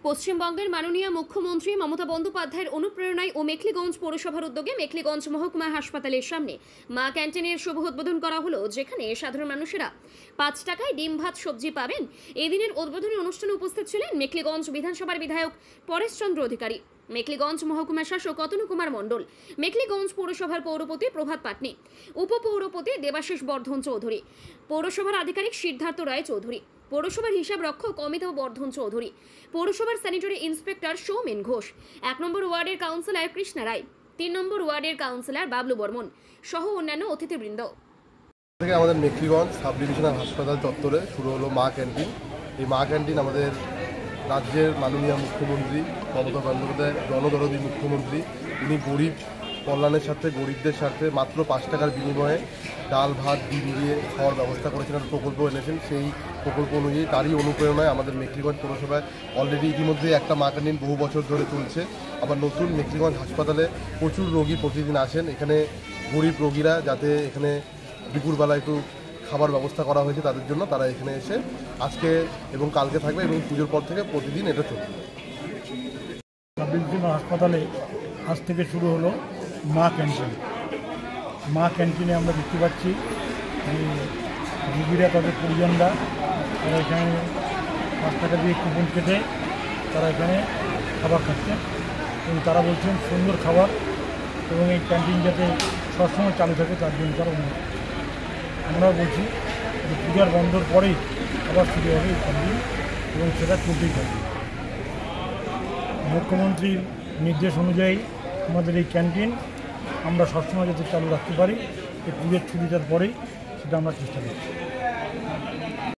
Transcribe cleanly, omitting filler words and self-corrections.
পশ্চিমবঙ্গের মাননীয় মুখ্যমন্ত্রী মমতা বন্দ্যোপাধ্যায়ের অনুপ্রেরণায় ও মেখলিগঞ্জ পৌরসভার উদ্যোগে মেখলিগঞ্জ মহকুমা হাসপাতালের সামনে মা ক্যান্টিনের শুভ উদ্বোধন করা হলো, যেখানে সাধারণ মানুষেরা 5 টাকায় ডিম ভাত সবজি পাবেন। এই দিনের উদ্বোধনী অনুষ্ঠানে উপস্থিত ছিলেন মেখলিগঞ্জ বিধানসভার বিধায়ক পরেশচন্দ্র অধিকারী, মেখলিগঞ্জ মহকুমা শাসক অতনু কুমার মণ্ডল, মেখলিগঞ্জ পৌরসভার পৌরপতি প্রভাত পাটনি, উপপৌরপতি দেবাশিস বর্ধন চৌধুরী, পৌরসভার আধিকারিক সিদ্ধার্থ রায় চৌধুরী, পৌরসভার হিসাব রক্ষক অমিতাভ বর্ধন চৌধুরী, পৌরসভার স্যানিটারি ইন্সপেক্টর সৌমেন ঘোষ, 1 নম্বর ওয়ার্ডের কাউন্সিলর কৃষ্ণা রায়, 3 নম্বর ওয়ার্ডের কাউন্সিলর বাবলু বর্মন সহ অন্যান্য অতিথিবৃন্দ। থেকে আমাদের মেখলিগঞ্জ সাব ডিভিশনাল হাসপাতাল চত্বরে শুরু হলো মা ক্যান্টিন। এই মা ক্যান্টিন আমাদের রাজ্যের মাননীয় মুখ্যমন্ত্রী মমতা বন্দ্যোপাধ্যায়, জনদরদী মুখ্যমন্ত্রী, উনি গরিব কল্যাণের সাথে গরিবদের সাথে মাত্র 5 টাকার বিনিময়ে ডাল ভাত ডিম দিয়ে খাওয়ার ব্যবস্থা করেছেন, প্রকল্প এনেছেন। সেই প্রকল্প অনুযায়ী তারই অনুপ্রেরণায় আমাদের মেখলিগঞ্জ পৌরসভায় অলরেডি ইতিমধ্যে একটা মা ক্যান্টিন বহু বছর ধরে চলছে। আবার নতুন মেখলিগঞ্জ হাসপাতালে প্রচুর রোগী প্রতিদিন আসেন। এখানে গরিব রোগীরা যাতে এখানে দুপুরবেলা একটু খাবার ব্যবস্থা করা হয়েছে তাদের জন্য, তারা এখানে এসে আজকে এবং কালকে থাকবে এবং পুজোর পর থেকে প্রতিদিন এটা চলবে। সাব ডিভিশনাল হাসপাতালে আজ থেকে শুরু হলো মা ক্যান্টিন। মা ক্যান্টিনে আমরা দেখতে পাচ্ছি রুগীরা, তাদের পরিজনরা, তারা এখানে 5 টাকা দিয়ে কুপন কেটে তারা এখানে খাবার খাচ্ছেন এবং তারা বলছেন সুন্দর খাবার এবং এই ক্যান্টিন যাতে সবসময় চালু থাকে তার জন্য তারা অনুরোধ। আমরা বলছি যে পূজার বন্ধর পরেই আবার শুরু হবে এই ক্যান্টিন এবং সেটা চলতেই থাকবে। মুখ্যমন্ত্রীর নির্দেশ অনুযায়ী আমাদের এই ক্যান্টিন আমরা সবসময় যাতে চালু রাখতে পারি, এই পুজোর ছুটিটার পরেই সেটা আমরা চেষ্টা করছি।